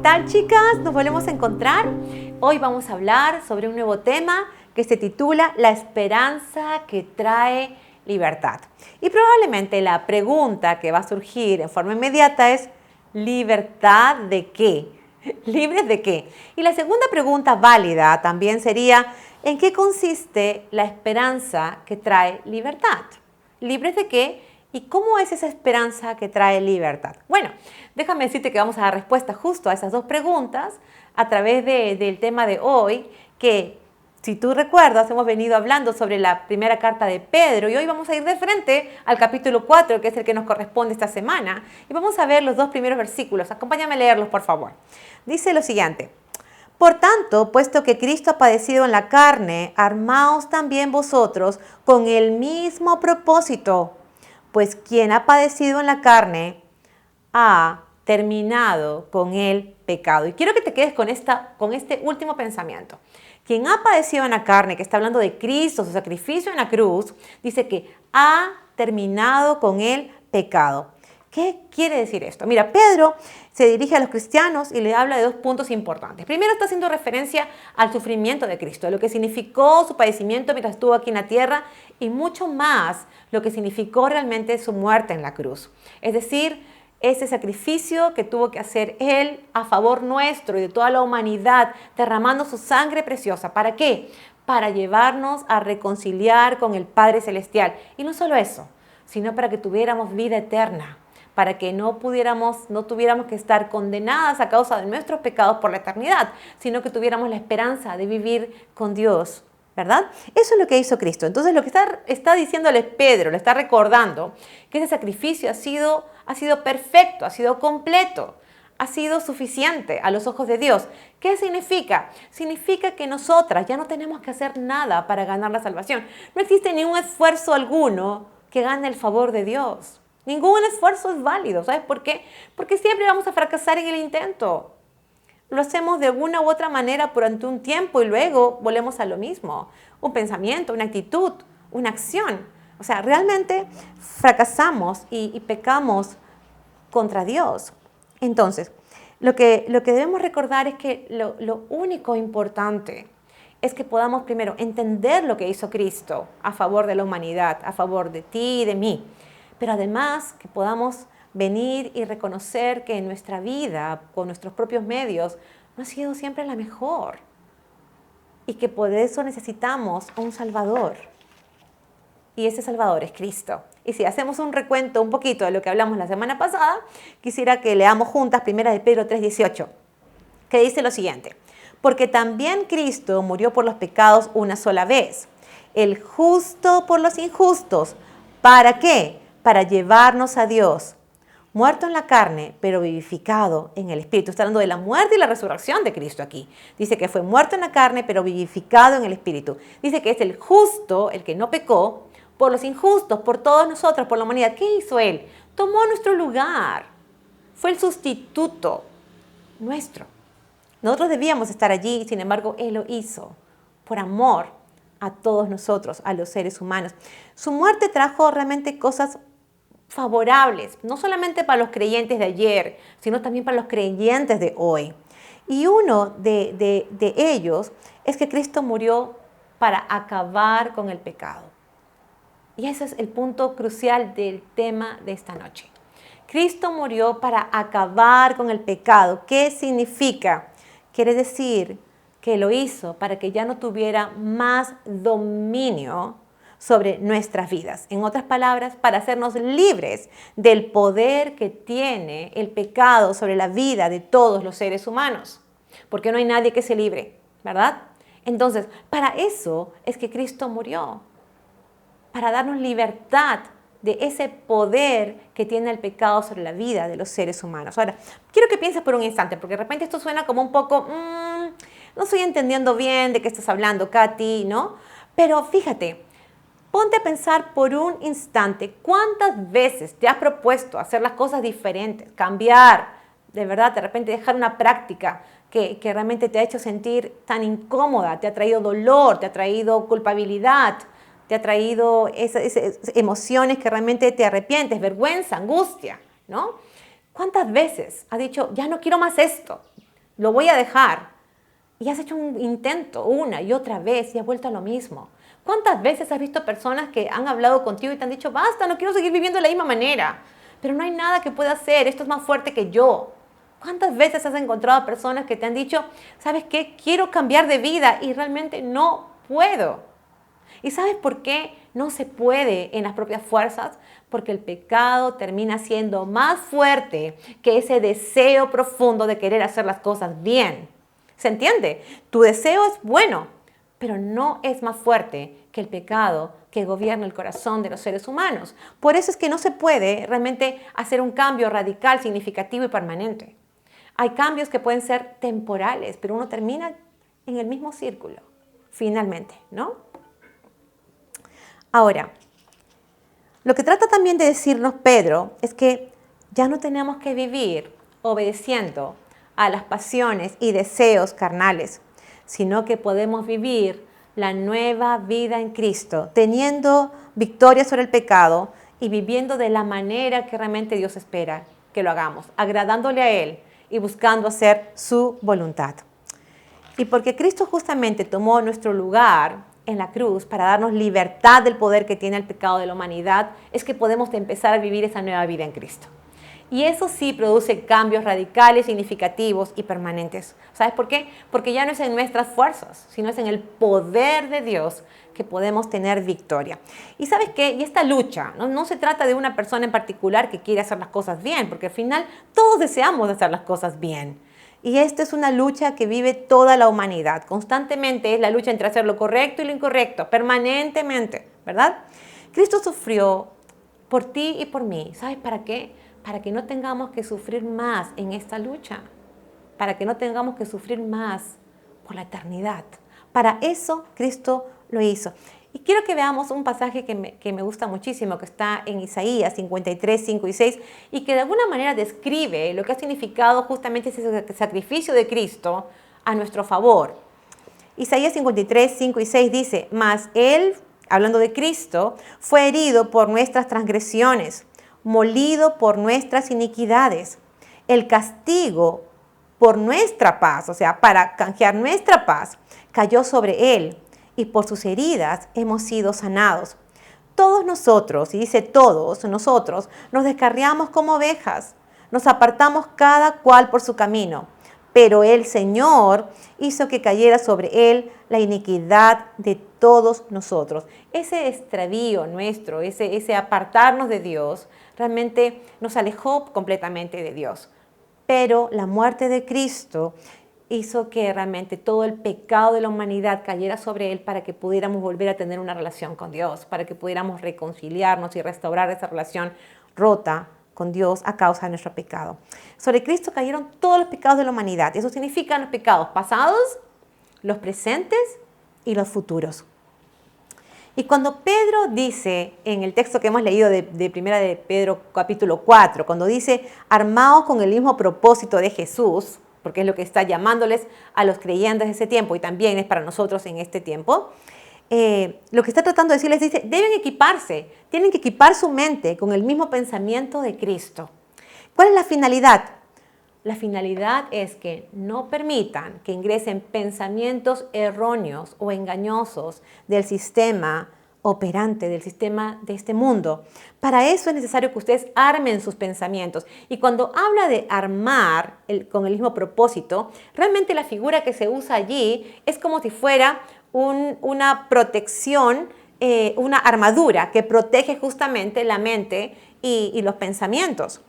tal, chicas? Nos volvemos a encontrar. Hoy vamos a hablar sobre un nuevo tema que se titula La esperanza que trae libertad. Y probablemente la pregunta que va a surgir en forma inmediata es ¿libertad de qué? ¿Libres de qué? Y la segunda pregunta válida también sería ¿en qué consiste la esperanza que trae libertad? ¿Libres de qué? ¿Y cómo es esa esperanza que trae libertad? Bueno, déjame decirte que vamos a dar respuesta justo a esas dos preguntas a través del tema de hoy, que si tú recuerdas, hemos venido hablando sobre la primera carta de Pedro y hoy vamos a ir de frente al capítulo 4, que es el que nos corresponde esta semana, y vamos a ver los dos primeros versículos. Acompáñame a leerlos, por favor. Dice lo siguiente: Por tanto, puesto que Cristo ha padecido en la carne, armaos también vosotros con el mismo propósito. Pues quien ha padecido en la carne ha terminado con el pecado. Y quiero que te quedes con este último pensamiento. Quien ha padecido en la carne, que está hablando de Cristo, su sacrificio en la cruz, dice que ha terminado con el pecado. ¿Qué quiere decir esto? Mira, Pedro se dirige a los cristianos y le habla de dos puntos importantes. Primero, está haciendo referencia al sufrimiento de Cristo, a lo que significó su padecimiento mientras estuvo aquí en la tierra y mucho más lo que significó realmente su muerte en la cruz. Es decir, ese sacrificio que tuvo que hacer Él a favor nuestro y de toda la humanidad, derramando su sangre preciosa. ¿Para qué? Para llevarnos a reconciliar con el Padre Celestial. Y no solo eso, sino para que tuviéramos vida eterna, para que no tuviéramos que estar condenadas a causa de nuestros pecados por la eternidad, sino que tuviéramos la esperanza de vivir con Dios, ¿verdad? Eso es lo que hizo Cristo. Entonces lo que está diciéndole Pedro, le está recordando que ese sacrificio ha sido perfecto, ha sido completo, ha sido suficiente a los ojos de Dios. ¿Qué significa? Significa que nosotras ya no tenemos que hacer nada para ganar la salvación. No existe ningún esfuerzo alguno que gane el favor de Dios. Ningún esfuerzo es válido. ¿Sabes por qué? Porque siempre vamos a fracasar en el intento. Lo hacemos de alguna u otra manera durante un tiempo y luego volvemos a lo mismo. Un pensamiento, una actitud, una acción. O sea, realmente fracasamos y pecamos contra Dios. Entonces, lo que debemos recordar es que lo único importante es que podamos primero entender lo que hizo Cristo a favor de la humanidad, a favor de ti y de mí. Pero además que podamos venir y reconocer que nuestra vida, con nuestros propios medios, no ha sido siempre la mejor. Y que por eso necesitamos a un Salvador. Y ese Salvador es Cristo. Y si hacemos un recuento un poquito de lo que hablamos la semana pasada, quisiera que leamos juntas 1 de Pedro 3:18, que dice lo siguiente: Porque también Cristo murió por los pecados una sola vez, el justo por los injustos. ¿Para qué? Para llevarnos a Dios, muerto en la carne, pero vivificado en el Espíritu. Está hablando de la muerte y la resurrección de Cristo aquí. Dice que fue muerto en la carne, pero vivificado en el Espíritu. Dice que es el justo, el que no pecó, por los injustos, por todos nosotros, por la humanidad. ¿Qué hizo Él? Tomó nuestro lugar. Fue el sustituto nuestro. Nosotros debíamos estar allí, sin embargo, Él lo hizo por amor a todos nosotros, a los seres humanos. Su muerte trajo realmente cosas favorables, no solamente para los creyentes de ayer, sino también para los creyentes de hoy. Y uno de ellos es que Cristo murió para acabar con el pecado. Y ese es el punto crucial del tema de esta noche. Cristo murió para acabar con el pecado. ¿Qué significa? Quiere decir que lo hizo para que ya no tuviera más dominio sobre nuestras vidas. En otras palabras, para hacernos libres del poder que tiene el pecado sobre la vida de todos los seres humanos. Porque no hay nadie que se libre, ¿verdad? Entonces, para eso es que Cristo murió. Para darnos libertad de ese poder que tiene el pecado sobre la vida de los seres humanos. Ahora, quiero que pienses por un instante, porque de repente esto suena como un poco, no estoy entendiendo bien de qué estás hablando, Katy, ¿no? Pero fíjate, ponte a pensar por un instante cuántas veces te has propuesto hacer las cosas diferentes, cambiar, de verdad, de repente dejar una práctica que realmente te ha hecho sentir tan incómoda, te ha traído dolor, te ha traído culpabilidad, te ha traído esas emociones que realmente te arrepientes, vergüenza, angustia, ¿no? ¿Cuántas veces has dicho, ya no quiero más esto? lo voy a dejar. Y has hecho un intento una y otra vez y has vuelto a lo mismo. ¿Cuántas veces has visto personas que han hablado contigo y te han dicho, basta, no quiero seguir viviendo de la misma manera? Pero no hay nada que pueda hacer, esto es más fuerte que yo. ¿Cuántas veces has encontrado personas que te han dicho, ¿sabes qué? Quiero cambiar de vida y realmente no puedo? ¿Y sabes por qué no se puede en las propias fuerzas? Porque el pecado termina siendo más fuerte que ese deseo profundo de querer hacer las cosas bien. ¿Se entiende? Tu deseo es bueno, pero no es más fuerte que el pecado que gobierna el corazón de los seres humanos. Por eso es que no se puede realmente hacer un cambio radical, significativo y permanente. Hay cambios que pueden ser temporales, pero uno termina en el mismo círculo, finalmente, ¿no? Ahora, lo que trata también de decirnos Pedro es que ya no tenemos que vivir obedeciendo a las pasiones y deseos carnales, sino que podemos vivir la nueva vida en Cristo, teniendo victoria sobre el pecado y viviendo de la manera que realmente Dios espera que lo hagamos, agradándole a Él y buscando hacer su voluntad. Y porque Cristo justamente tomó nuestro lugar en la cruz para darnos libertad del poder que tiene el pecado de la humanidad, es que podemos empezar a vivir esa nueva vida en Cristo. Y eso sí produce cambios radicales, significativos y permanentes. ¿Sabes por qué? Porque ya no es en nuestras fuerzas, sino es en el poder de Dios que podemos tener victoria. Y ¿sabes qué? Y esta lucha no se trata de una persona en particular que quiere hacer las cosas bien, porque al final todos deseamos hacer las cosas bien. Y esta es una lucha que vive toda la humanidad. Constantemente es la lucha entre hacer lo correcto y lo incorrecto, permanentemente, ¿verdad? Cristo sufrió por ti y por mí. ¿Sabes para qué? Para que no tengamos que sufrir más en esta lucha, para que no tengamos que sufrir más por la eternidad. Para eso Cristo lo hizo. Y quiero que veamos un pasaje que me gusta muchísimo, que está en Isaías 53, 5 y 6, y que de alguna manera describe lo que ha significado justamente ese sacrificio de Cristo a nuestro favor. Isaías 53, 5 y 6 dice, mas Él, hablando de Cristo, fue herido por nuestras transgresiones, molido por nuestras iniquidades. El castigo por nuestra paz, o sea, para canjear nuestra paz, cayó sobre Él, y por sus heridas hemos sido sanados. Todos nosotros, y dice todos nosotros, nos descarriamos como ovejas, nos apartamos cada cual por su camino, pero el Señor hizo que cayera sobre Él la iniquidad de todos nosotros. Ese extravío nuestro, ese apartarnos de Dios, realmente nos alejó completamente de Dios. Pero la muerte de Cristo hizo que realmente todo el pecado de la humanidad cayera sobre Él para que pudiéramos volver a tener una relación con Dios, para que pudiéramos reconciliarnos y restaurar esa relación rota con Dios a causa de nuestro pecado. Sobre Cristo cayeron todos los pecados de la humanidad. Eso significa los pecados pasados, los presentes y los futuros. Y cuando Pedro dice, en el texto que hemos leído de Primera de Pedro capítulo 4, cuando dice, armaos con el mismo propósito de Jesús, porque es lo que está llamándoles a los creyentes de ese tiempo y también es para nosotros en este tiempo, lo que está tratando de decirles dice, deben equiparse, tienen que equipar su mente con el mismo pensamiento de Cristo. ¿Cuál es la finalidad? La finalidad es que no permitan que ingresen pensamientos erróneos o engañosos del sistema operante, del sistema de este mundo. Para eso es necesario que ustedes armen sus pensamientos. Y cuando habla de armar con el mismo propósito, realmente la figura que se usa allí es como si fuera una protección, una armadura que protege justamente la mente y los pensamientos.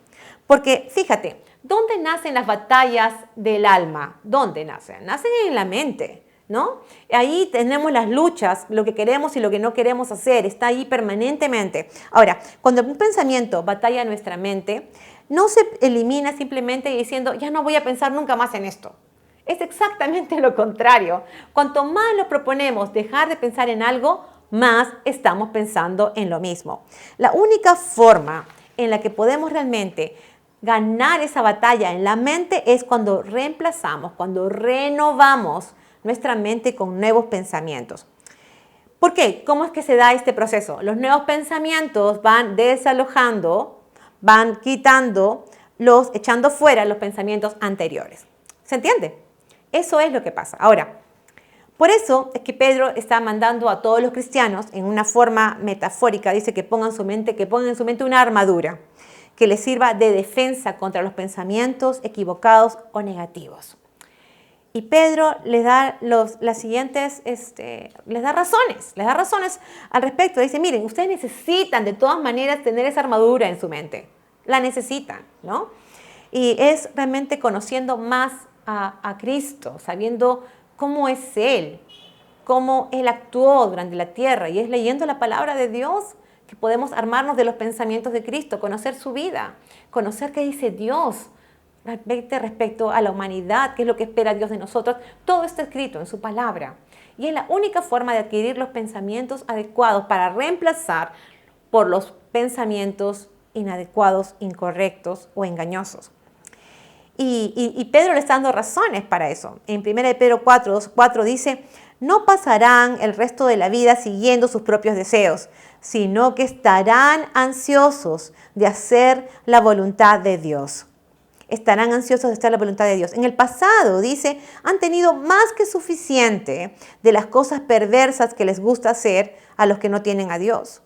Porque fíjate, ¿dónde nacen las batallas del alma? ¿Dónde nacen? Nacen en la mente, ¿no? Ahí tenemos las luchas, lo que queremos y lo que no queremos hacer, está ahí permanentemente. Ahora, cuando un pensamiento batalla nuestra mente, no se elimina simplemente diciendo, ya no voy a pensar nunca más en esto. Es exactamente lo contrario. Cuanto más lo proponemos dejar de pensar en algo, más estamos pensando en lo mismo. La única forma en la que podemos realmente ganar esa batalla en la mente es cuando reemplazamos, cuando renovamos nuestra mente con nuevos pensamientos. ¿Por qué? ¿Cómo es que se da este proceso? Los nuevos pensamientos van desalojando, van quitando, echando fuera los pensamientos anteriores. ¿Se entiende? Eso es lo que pasa. Ahora, por eso es que Pedro está mandando a todos los cristianos, en una forma metafórica, dice que pongan en su mente una armadura que les sirva de defensa contra los pensamientos equivocados o negativos. Y Pedro les da las siguientes, les da razones al respecto. Dice, miren, ustedes necesitan de todas maneras tener esa armadura en su mente. La necesitan, ¿no? Y es realmente conociendo más a Cristo, sabiendo cómo es Él, cómo Él actuó durante la tierra. Y es leyendo la palabra de Dios que podemos armarnos de los pensamientos de Cristo, conocer su vida, conocer qué dice Dios respecto a la humanidad, qué es lo que espera Dios de nosotros. Todo está escrito en su palabra. Y es la única forma de adquirir los pensamientos adecuados para reemplazar por los pensamientos inadecuados, incorrectos o engañosos. Y Pedro le está dando razones para eso. En 1 Pedro 4 dice, no pasarán el resto de la vida siguiendo sus propios deseos, sino que estarán ansiosos de hacer la voluntad de Dios. Estarán ansiosos de hacer la voluntad de Dios. En el pasado, dice, han tenido más que suficiente de las cosas perversas que les gusta hacer a los que no tienen a Dios.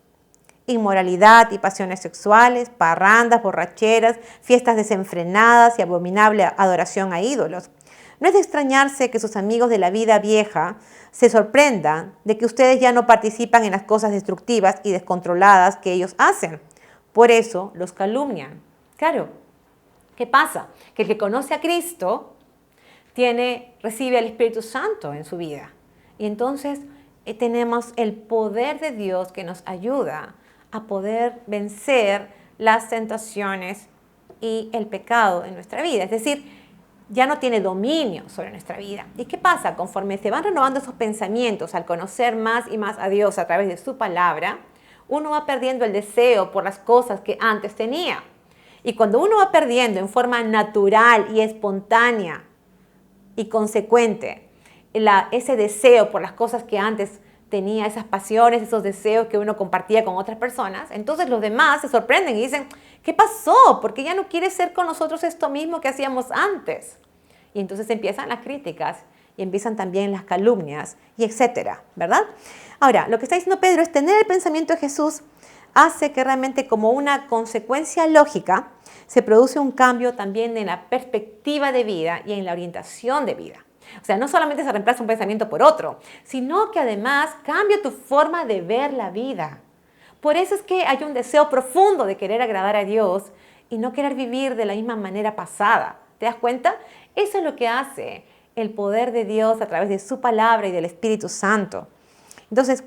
Inmoralidad y pasiones sexuales, parrandas, borracheras, fiestas desenfrenadas y abominable adoración a ídolos. No es de extrañarse que sus amigos de la vida vieja se sorprendan de que ustedes ya no participan en las cosas destructivas y descontroladas que ellos hacen. Por eso los calumnian. Claro, ¿qué pasa? Que el que conoce a Cristo recibe al Espíritu Santo en su vida. Y entonces tenemos el poder de Dios que nos ayuda a poder vencer las tentaciones y el pecado en nuestra vida. Es decir, ya no tiene dominio sobre nuestra vida. ¿Y qué pasa? Conforme se van renovando esos pensamientos, al conocer más y más a Dios a través de su palabra, uno va perdiendo el deseo por las cosas que antes tenía. Y cuando uno va perdiendo en forma natural y espontánea y consecuente ese deseo por las cosas que antes tenía, esas pasiones, esos deseos que uno compartía con otras personas, entonces los demás se sorprenden y dicen, ¿qué pasó? ¿Por qué ya no quieres ser con nosotros esto mismo que hacíamos antes? Y entonces empiezan las críticas y empiezan también las calumnias y etcétera, ¿verdad? Ahora, lo que está diciendo Pedro es tener el pensamiento de Jesús hace que realmente como una consecuencia lógica se produce un cambio también en la perspectiva de vida y en la orientación de vida. O sea, no solamente se reemplaza un pensamiento por otro, sino que además cambia tu forma de ver la vida. Por eso es que hay un deseo profundo de querer agradar a Dios y no querer vivir de la misma manera pasada. ¿Te das cuenta? Eso es lo que hace el poder de Dios a través de su palabra y del Espíritu Santo. Entonces,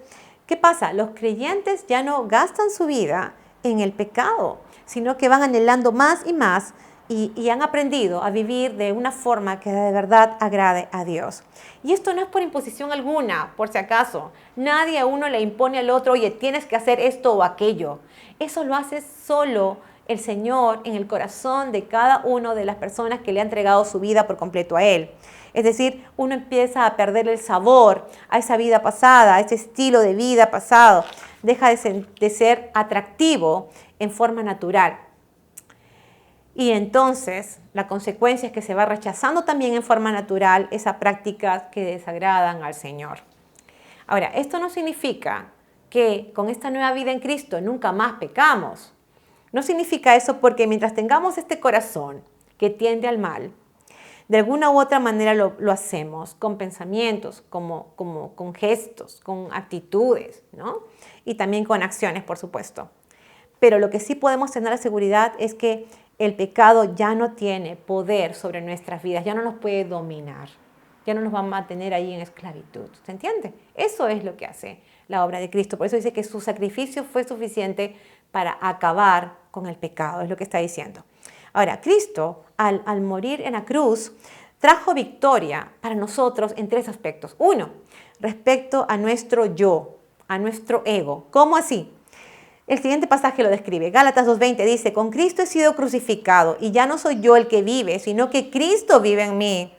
¿qué pasa? Los creyentes ya no gastan su vida en el pecado, sino que van anhelando más y más y han aprendido a vivir de una forma que de verdad agrade a Dios. Y esto no es por imposición alguna, por si acaso. Nadie a uno le impone al otro, oye, tienes que hacer esto o aquello. Eso lo hace solo el Señor en el corazón de cada una de las personas que le ha entregado su vida por completo a Él. Es decir, uno empieza a perder el sabor a esa vida pasada, a ese estilo de vida pasado. Deja de ser atractivo en forma natural. Y entonces la consecuencia es que se va rechazando también en forma natural esas prácticas que desagradan al Señor. Ahora, esto no significa que con esta nueva vida en Cristo nunca más pecamos. No significa eso porque mientras tengamos este corazón que tiende al mal, de alguna u otra manera lo hacemos con pensamientos, con gestos, con actitudes, ¿no? Y también con acciones, por supuesto. Pero lo que sí podemos tener la seguridad es que el pecado ya no tiene poder sobre nuestras vidas, ya no nos puede dominar, ya no nos va a mantener ahí en esclavitud. ¿Se entiende? Eso es lo que hace la obra de Cristo. Por eso dice que su sacrificio fue suficiente para acabar con el pecado, es lo que está diciendo. Ahora, Cristo, al morir en la cruz, trajo victoria para nosotros en tres aspectos. Uno, respecto a nuestro yo, a nuestro ego. ¿Cómo así? El siguiente pasaje lo describe. Gálatas 2:20 dice, con Cristo he sido crucificado y ya no soy yo el que vive, sino que Cristo vive en mí.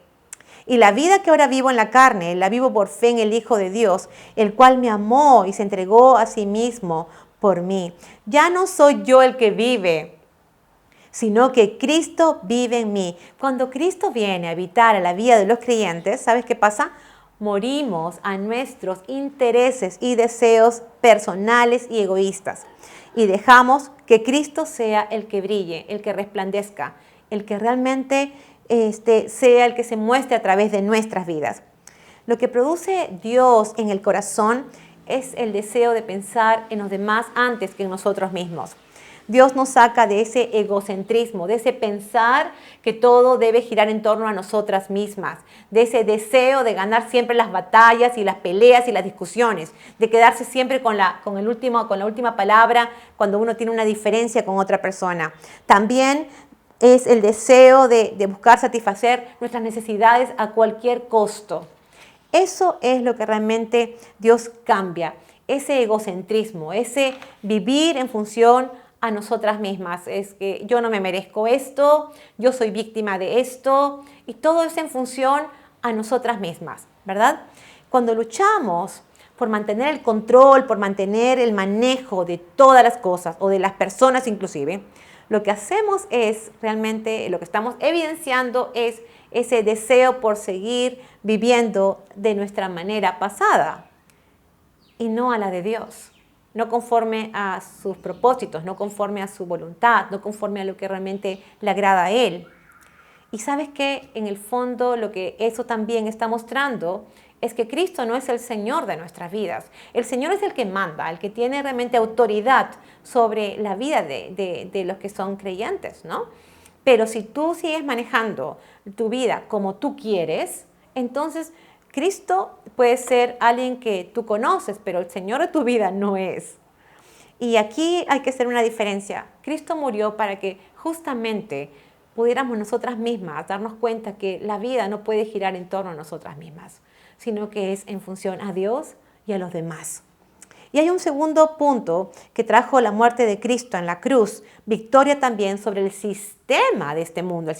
Y la vida que ahora vivo en la carne, la vivo por fe en el Hijo de Dios, el cual me amó y se entregó a sí mismo por mí. Ya no soy yo el que vive, sino que Cristo vive en mí. Cuando Cristo viene a habitar a la vida de los creyentes, ¿sabes qué pasa? Morimos a nuestros intereses y deseos personales y egoístas y dejamos que Cristo sea el que brille, el que resplandezca, el que realmente sea el que se muestre a través de nuestras vidas. Lo que produce Dios en el corazón es el deseo de pensar en los demás antes que en nosotros mismos. Dios nos saca de ese egocentrismo, de ese pensar que todo debe girar en torno a nosotras mismas, de ese deseo de ganar siempre las batallas y las peleas y las discusiones, de quedarse siempre con la última palabra cuando uno tiene una diferencia con otra persona. También es el deseo de buscar satisfacer nuestras necesidades a cualquier costo. Eso es lo que realmente Dios cambia, ese egocentrismo, ese vivir en función a nosotras mismas. Es que yo no me merezco esto, yo soy víctima de esto, y todo es en función a nosotras mismas, ¿verdad? Cuando luchamos por mantener el control, por mantener el manejo de todas las cosas o de las personas inclusive, lo que hacemos es realmente, lo que estamos evidenciando es ese deseo por seguir viviendo de nuestra manera pasada y no a la de Dios, no conforme a sus propósitos, no conforme a su voluntad, no conforme a lo que realmente le agrada a Él. Y sabes que en el fondo lo que eso también está mostrando es que Cristo no es el Señor de nuestras vidas. El Señor es el que manda, el que tiene realmente autoridad sobre la vida de los que son creyentes, ¿no? Pero si tú sigues manejando tu vida como tú quieres, entonces Cristo puede ser alguien que tú conoces, pero el Señor de tu vida no es. Y aquí hay que hacer una diferencia. Cristo murió para que justamente pudiéramos nosotras mismas darnos cuenta que la vida no puede girar en torno a nosotras mismas, sino que es en función a Dios y a los demás. Y hay un segundo punto que trajo la muerte de Cristo en la cruz, victoria también sobre el sistema de este mundo,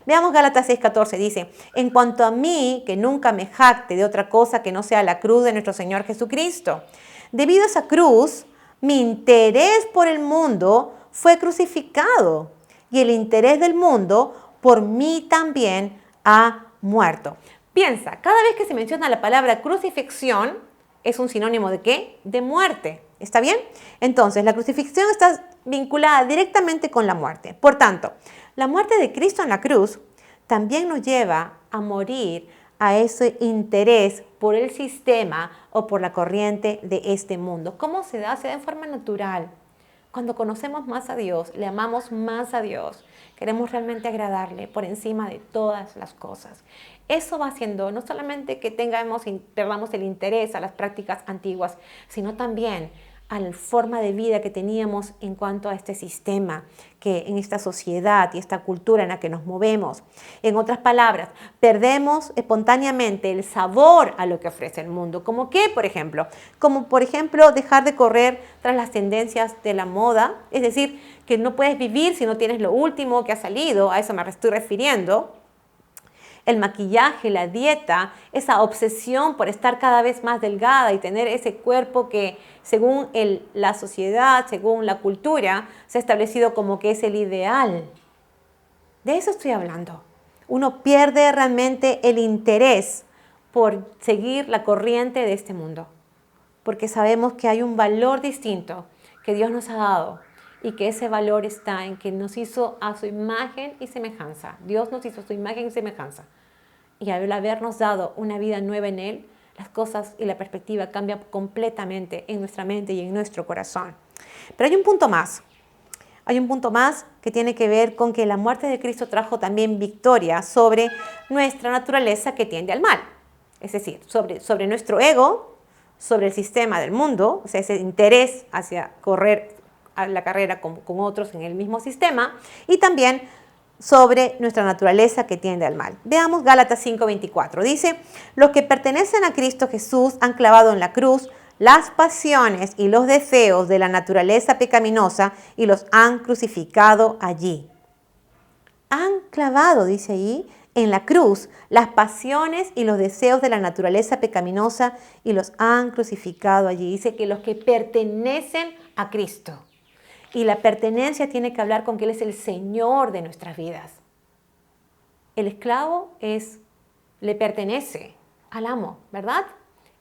Veamos Gálatas 6:14, dice, en cuanto a mí, que nunca me jacte de otra cosa que no sea la cruz de nuestro Señor Jesucristo. Debido a esa cruz, mi interés por el mundo fue crucificado y el interés del mundo por mí también ha muerto. Piensa, cada vez que se menciona la palabra crucifixión, es un sinónimo ¿de qué? De muerte. ¿Está bien? Entonces, la crucifixión está vinculada directamente con la muerte. Por tanto, la muerte de Cristo en la cruz también nos lleva a morir a ese interés por el sistema o por la corriente de este mundo. ¿Cómo se da? Se da en forma natural. Cuando conocemos más a Dios, le amamos más a Dios, queremos realmente agradarle por encima de todas las cosas. Eso va haciendo no solamente que perdamos el interés a las prácticas antiguas, sino también a la forma de vida que teníamos en cuanto a este sistema, que en esta sociedad y esta cultura en la que nos movemos. En otras palabras, perdemos espontáneamente el sabor a lo que ofrece el mundo. ¿Cómo qué, por ejemplo? Como por ejemplo dejar de correr tras las tendencias de la moda, es decir, que no puedes vivir si no tienes lo último que ha salido, a eso me estoy refiriendo. El maquillaje, la dieta, esa obsesión por estar cada vez más delgada y tener ese cuerpo que según la sociedad, según la cultura, se ha establecido como que es el ideal. De eso estoy hablando. Uno pierde realmente el interés por seguir la corriente de este mundo, porque sabemos que hay un valor distinto que Dios nos ha dado y que ese valor está en que nos hizo a su imagen y semejanza. Dios nos hizo a su imagen y semejanza. Y al habernos dado una vida nueva en Él, las cosas y la perspectiva cambian completamente en nuestra mente y en nuestro corazón. Pero hay un punto más. Hay un punto más que tiene que ver con que la muerte de Cristo trajo también victoria sobre nuestra naturaleza que tiende al mal. Es decir, sobre nuestro ego, sobre el sistema del mundo, o sea, ese interés hacia correr a la carrera con otros en el mismo sistema, y también sobre nuestra naturaleza que tiende al mal. Veamos Gálatas 5:24. Dice, los que pertenecen a Cristo Jesús han clavado en la cruz las pasiones y los deseos de la naturaleza pecaminosa y los han crucificado allí. Han clavado, dice ahí, en la cruz las pasiones y los deseos de la naturaleza pecaminosa y los han crucificado allí. Dice que los que pertenecen a Cristo. Y la pertenencia tiene que hablar con que Él es el Señor de nuestras vidas. El esclavo le pertenece al amo, ¿verdad?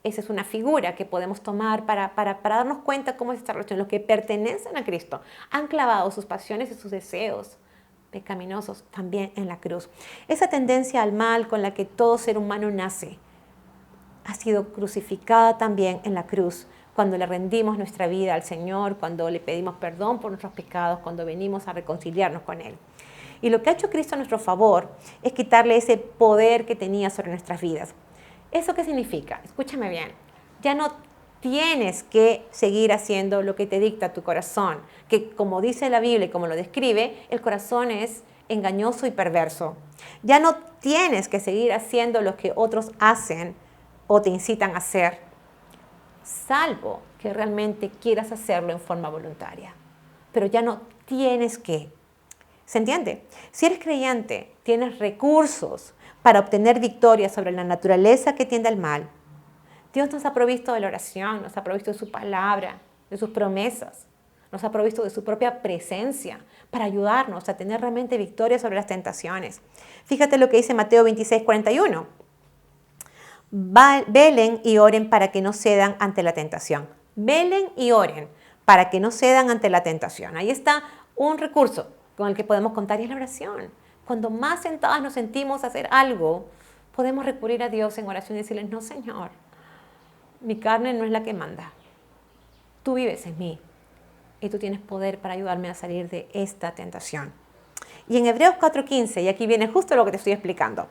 Esa es una figura que podemos tomar para darnos cuenta cómo es esta relación. Los que pertenecen a Cristo han clavado sus pasiones y sus deseos pecaminosos también en la cruz. Esa tendencia al mal con la que todo ser humano nace ha sido crucificada también en la cruz, cuando le rendimos nuestra vida al Señor, cuando le pedimos perdón por nuestros pecados, cuando venimos a reconciliarnos con Él. Y lo que ha hecho Cristo a nuestro favor es quitarle ese poder que tenía sobre nuestras vidas. ¿Eso qué significa? Escúchame bien. Ya no tienes que seguir haciendo lo que te dicta tu corazón, que como dice la Biblia y como lo describe, el corazón es engañoso y perverso. Ya no tienes que seguir haciendo lo que otros hacen o te incitan a hacer, salvo que realmente quieras hacerlo en forma voluntaria. Pero ya no tienes que. ¿Se entiende? Si eres creyente, tienes recursos para obtener victoria sobre la naturaleza que tiende al mal. Dios nos ha provisto de la oración, nos ha provisto de su palabra, de sus promesas, nos ha provisto de su propia presencia para ayudarnos a tener realmente victoria sobre las tentaciones. Fíjate lo que dice Mateo 26:41. Velen y oren para que no cedan ante la tentación. Velen y oren para que no cedan ante la tentación. Ahí está un recurso con el que podemos contar, y es la oración. Cuando más sentadas nos sentimos a hacer algo, podemos recurrir a Dios en oración y decirle: no, Señor, mi carne no es la que manda. Tú vives en mí y tú tienes poder para ayudarme a salir de esta tentación. Y en Hebreos 4:15, y aquí viene justo lo que te estoy explicando,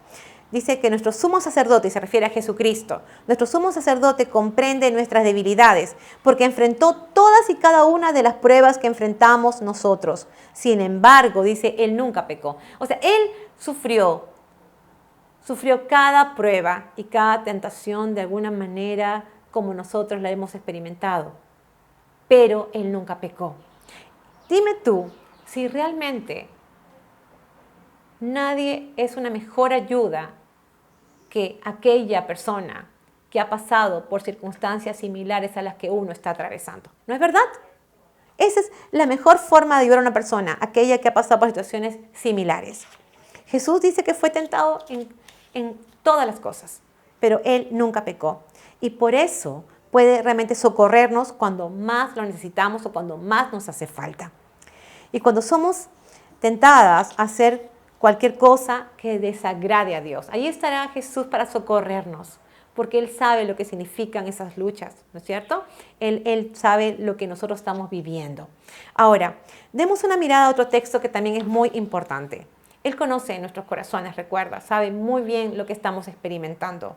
dice que nuestro sumo sacerdote, y se refiere a Jesucristo, nuestro sumo sacerdote comprende nuestras debilidades, porque enfrentó todas y cada una de las pruebas que enfrentamos nosotros. Sin embargo, dice, Él nunca pecó. O sea, Él sufrió cada prueba y cada tentación de alguna manera como nosotros la hemos experimentado, pero Él nunca pecó. Dime tú si realmente nadie es una mejor ayuda que aquella persona que ha pasado por circunstancias similares a las que uno está atravesando. ¿No es verdad? Esa es la mejor forma de ayudar a una persona, aquella que ha pasado por situaciones similares. Jesús dice que fue tentado en todas las cosas, pero Él nunca pecó. Y por eso puede realmente socorrernos cuando más lo necesitamos o cuando más nos hace falta. Y cuando somos tentadas a hacer cualquier cosa que desagrade a Dios, ahí estará Jesús para socorrernos, porque Él sabe lo que significan esas luchas, ¿no es cierto? Él sabe lo que nosotros estamos viviendo. Ahora, demos una mirada a otro texto que también es muy importante. Él conoce nuestros corazones, recuerda, sabe muy bien lo que estamos experimentando.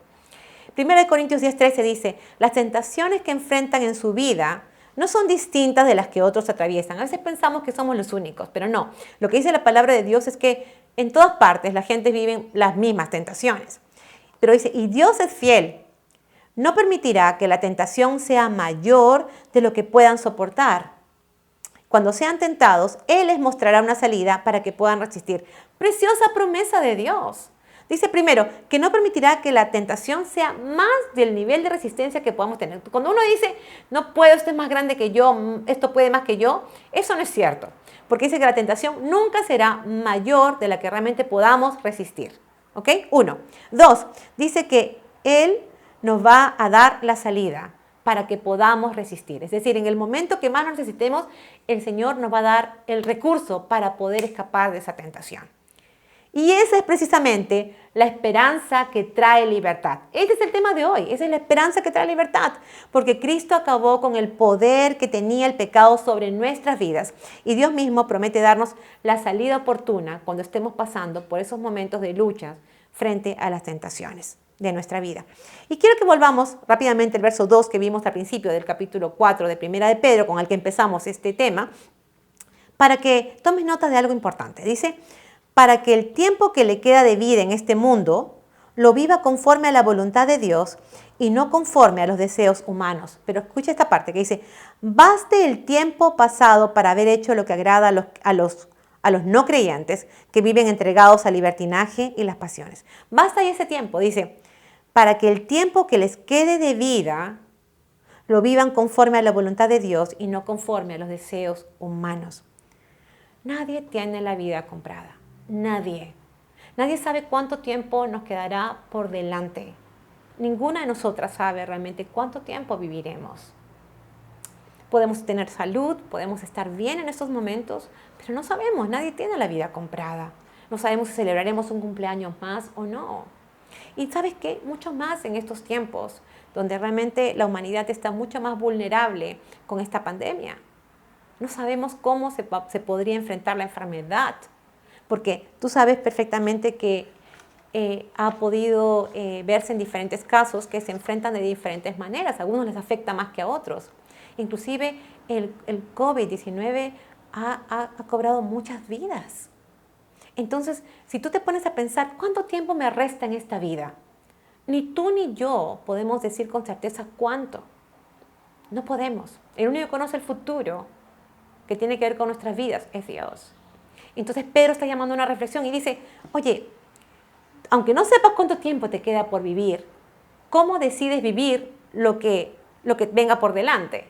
1 Corintios 10:13 dice: las tentaciones que enfrentan en su vida no son distintas de las que otros atraviesan. A veces pensamos que somos los únicos, pero no. Lo que dice la palabra de Dios es que en todas partes la gente vive las mismas tentaciones. Pero dice: y Dios es fiel, no permitirá que la tentación sea mayor de lo que puedan soportar. Cuando sean tentados, Él les mostrará una salida para que puedan resistir. Preciosa promesa de Dios. Dice primero que no permitirá que la tentación sea más del nivel de resistencia que podamos tener. Cuando uno dice, no puedo, esto es más grande que yo, esto puede más que yo, eso no es cierto. Porque dice que la tentación nunca será mayor de la que realmente podamos resistir. ¿Ok? 1. 2. Dice que Él nos va a dar la salida para que podamos resistir. Es decir, en el momento que más nos necesitemos, el Señor nos va a dar el recurso para poder escapar de esa tentación. Y esa es precisamente la esperanza que trae libertad. Este es el tema de hoy, esa es la esperanza que trae libertad, porque Cristo acabó con el poder que tenía el pecado sobre nuestras vidas. Y Dios mismo promete darnos la salida oportuna cuando estemos pasando por esos momentos de lucha frente a las tentaciones de nuestra vida. Y quiero que volvamos rápidamente al verso 2 que vimos al principio del capítulo 4 de Primera de Pedro, con el que empezamos este tema, para que tomes nota de algo importante. Dice: para que el tiempo que le queda de vida en este mundo lo viva conforme a la voluntad de Dios y no conforme a los deseos humanos. Pero escucha esta parte que dice: baste el tiempo pasado para haber hecho lo que agrada a los no creyentes que viven entregados al libertinaje y las pasiones. Basta ya ese tiempo, dice, para que el tiempo que les quede de vida lo vivan conforme a la voluntad de Dios y no conforme a los deseos humanos. Nadie tiene la vida comprada. Nadie. Nadie sabe cuánto tiempo nos quedará por delante. Ninguna de nosotras sabe realmente cuánto tiempo viviremos. Podemos tener salud, podemos estar bien en estos momentos, pero no sabemos, nadie tiene la vida comprada. No sabemos si celebraremos un cumpleaños más o no. Y ¿sabes qué? Mucho más en estos tiempos, donde realmente la humanidad está mucho más vulnerable con esta pandemia. No sabemos cómo se podría enfrentar la enfermedad, porque tú sabes perfectamente que ha podido verse en diferentes casos que se enfrentan de diferentes maneras. A algunos les afecta más que a otros. Inclusive el COVID-19 ha cobrado muchas vidas. Entonces, si tú te pones a pensar, ¿cuánto tiempo me resta en esta vida? Ni tú ni yo podemos decir con certeza cuánto. No podemos. El único que conoce el futuro, que tiene que ver con nuestras vidas, es Dios. Entonces Pedro está llamando a una reflexión y dice, oye, aunque no sepas cuánto tiempo te queda por vivir, ¿cómo decides vivir lo que venga por delante?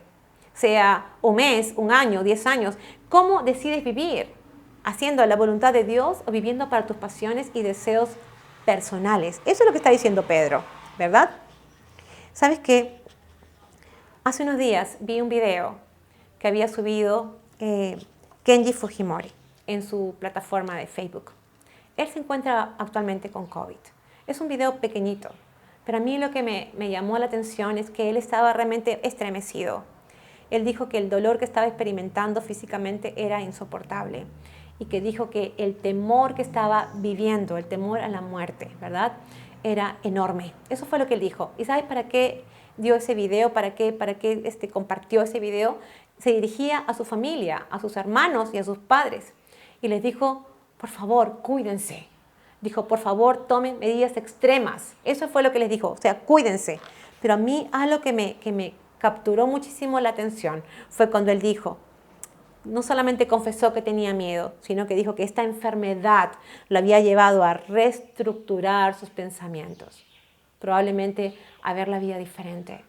Sea un mes, un año, 10 años. ¿Cómo decides vivir? ¿Haciendo la voluntad de Dios o viviendo para tus pasiones y deseos personales? Eso es lo que está diciendo Pedro, ¿verdad? ¿Sabes qué? Hace unos días vi un video que había subido Kenji Fujimori en su plataforma de Facebook. Él se encuentra actualmente con COVID. Es un video pequeñito, pero a mí lo que me llamó la atención es que él estaba realmente estremecido. Él dijo que el dolor que estaba experimentando físicamente era insoportable y que dijo que el temor que estaba viviendo, el temor a la muerte, ¿verdad?, era enorme. Eso fue lo que él dijo. ¿Y sabes para qué dio ese video? ¿Para qué compartió ese video? Se dirigía a su familia, a sus hermanos y a sus padres. Y les dijo, por favor, cuídense. Dijo, por favor, tomen medidas extremas. Eso fue lo que les dijo, o sea, cuídense. Pero a mí algo que me capturó muchísimo la atención fue cuando él dijo, no solamente confesó que tenía miedo, sino que dijo que esta enfermedad lo había llevado a reestructurar sus pensamientos. Probablemente a ver la vida diferente.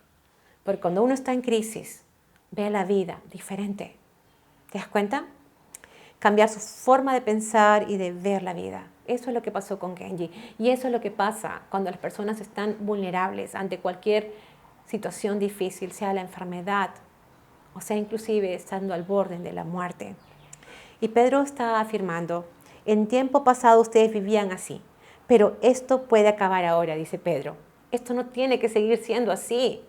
Porque cuando uno está en crisis, ve la vida diferente. ¿Te das cuenta? Cambiar su forma de pensar y de ver la vida. Eso es lo que pasó con Kenji. Y eso es lo que pasa cuando las personas están vulnerables ante cualquier situación difícil, sea la enfermedad o sea inclusive estando al borde de la muerte. Y Pedro está afirmando, en tiempo pasado ustedes vivían así, pero esto puede acabar ahora, dice Pedro. Esto no tiene que seguir siendo así,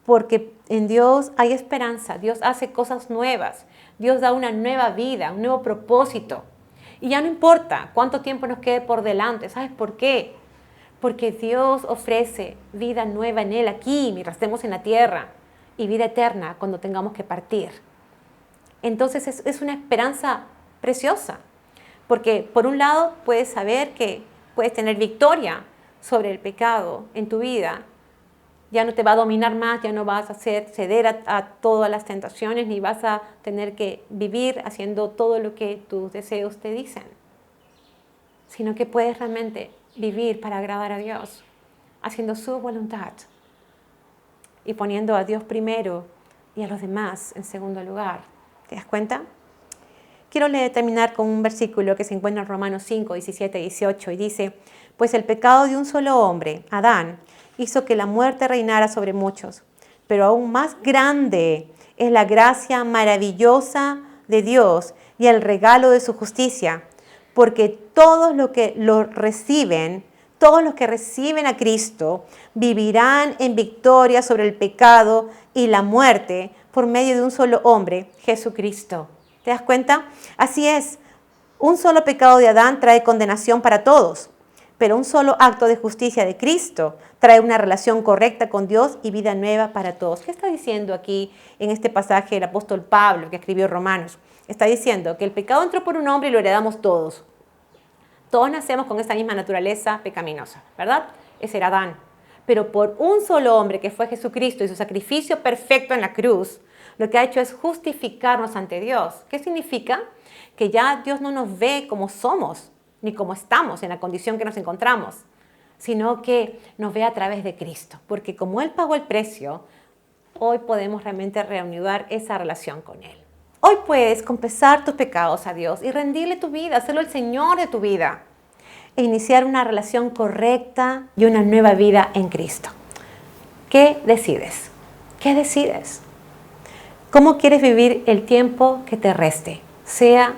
porque en Dios hay esperanza, Dios hace cosas nuevas, Dios da una nueva vida, un nuevo propósito. Y ya no importa cuánto tiempo nos quede por delante, ¿sabes por qué? Porque Dios ofrece vida nueva en Él aquí, mientras estemos en la tierra, y vida eterna cuando tengamos que partir. Entonces es una esperanza preciosa, porque por un lado puedes saber que puedes tener victoria sobre el pecado en tu vida, ya no te va a dominar más, ya no vas a ceder a todas las tentaciones, ni vas a tener que vivir haciendo todo lo que tus deseos te dicen, sino que puedes realmente vivir para agradar a Dios, haciendo su voluntad y poniendo a Dios primero y a los demás en segundo lugar. ¿Te das cuenta? Quiero terminar con un versículo que se encuentra en Romanos 5, 17 y 18 y dice, pues el pecado de un solo hombre, Adán, hizo que la muerte reinara sobre muchos, pero aún más grande es la gracia maravillosa de Dios y el regalo de su justicia, porque todos los que reciben a Cristo vivirán en victoria sobre el pecado y la muerte por medio de un solo hombre, Jesucristo. ¿Te das cuenta? Así es, un solo pecado de Adán trae condenación para todos, pero un solo acto de justicia de Cristo trae una relación correcta con Dios y vida nueva para todos. ¿Qué está diciendo aquí en este pasaje el apóstol Pablo que escribió Romanos? Está diciendo que el pecado entró por un hombre y lo heredamos todos. Todos nacemos con esa misma naturaleza pecaminosa, ¿verdad? Ese era Adán. Pero por un solo hombre que fue Jesucristo y su sacrificio perfecto en la cruz, lo que ha hecho es justificarnos ante Dios. ¿Qué significa? Que ya Dios no nos ve como somos, ni como estamos en la condición que nos encontramos, sino que nos ve a través de Cristo. Porque como Él pagó el precio, hoy podemos realmente reanudar esa relación con Él. Hoy puedes confesar tus pecados a Dios y rendirle tu vida, hacerlo el Señor de tu vida e iniciar una relación correcta y una nueva vida en Cristo. ¿Qué decides? ¿Qué decides? ¿Cómo quieres vivir el tiempo que te reste? Sea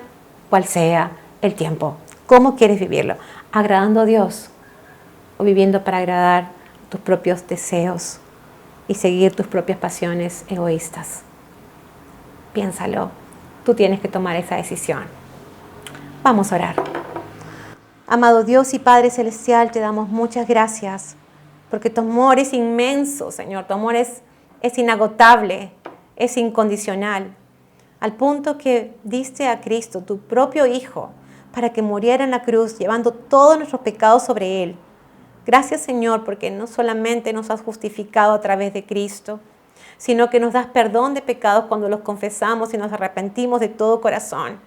cual sea el tiempo. ¿Cómo quieres vivirlo? ¿Agradando a Dios o viviendo para agradar tus propios deseos y seguir tus propias pasiones egoístas? Piénsalo. Tú tienes que tomar esa decisión. Vamos a orar. Amado Dios y Padre Celestial, te damos muchas gracias porque tu amor es inmenso, Señor. Tu amor es inagotable, es incondicional, al punto que diste a Cristo, tu propio Hijo, para que muriera en la cruz, llevando todos nuestros pecados sobre Él. Gracias, Señor, porque no solamente nos has justificado a través de Cristo, sino que nos das perdón de pecados cuando los confesamos y nos arrepentimos de todo corazón.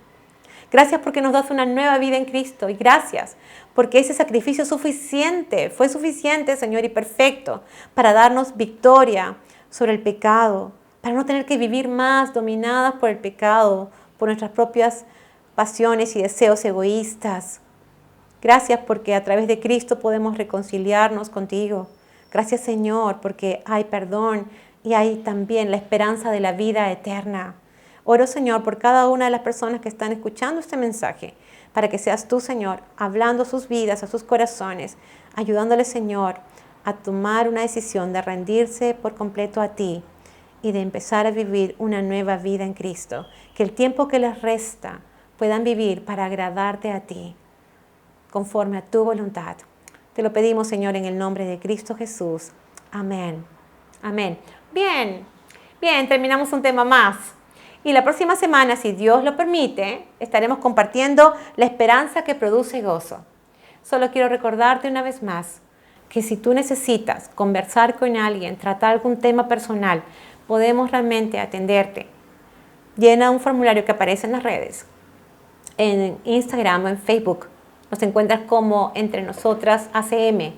Gracias porque nos das una nueva vida en Cristo y gracias porque ese sacrificio fue suficiente, Señor, y perfecto para darnos victoria sobre el pecado, para no tener que vivir más dominadas por el pecado, por nuestras propias pasiones y deseos egoístas. Gracias porque a través de Cristo podemos reconciliarnos contigo. Gracias, Señor, porque hay perdón y hay también la esperanza de la vida eterna. Oro, Señor, por cada una de las personas que están escuchando este mensaje, para que seas tú, Señor, hablando a sus vidas, a sus corazones, ayudándoles, Señor, a tomar una decisión de rendirse por completo a ti y de empezar a vivir una nueva vida en Cristo. Que el tiempo que les resta puedan vivir para agradarte a ti, conforme a tu voluntad. Te lo pedimos, Señor, en el nombre de Cristo Jesús. Amén. Amén. Bien, terminamos un tema más. Y la próxima semana, si Dios lo permite, estaremos compartiendo la esperanza que produce gozo. Solo quiero recordarte una vez más que si tú necesitas conversar con alguien, tratar algún tema personal, podemos realmente atenderte. Llena un formulario que aparece en las redes, en Instagram o en Facebook. Nos encuentras como Entre Nosotras ACM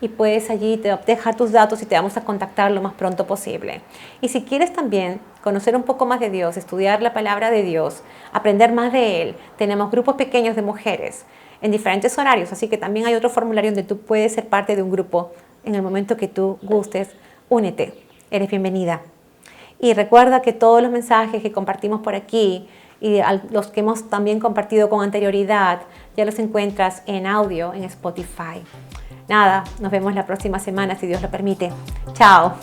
y puedes allí dejar tus datos y te vamos a contactar lo más pronto posible. Y si quieres también conocer un poco más de Dios, estudiar la palabra de Dios, aprender más de Él, tenemos grupos pequeños de mujeres en diferentes horarios, así que también hay otro formulario donde tú puedes ser parte de un grupo en el momento que tú gustes. Únete, eres bienvenida. Y recuerda que todos los mensajes que compartimos por aquí y los que hemos también compartido con anterioridad, ya los encuentras en audio en Spotify. Nada, nos vemos la próxima semana si Dios lo permite. Chao.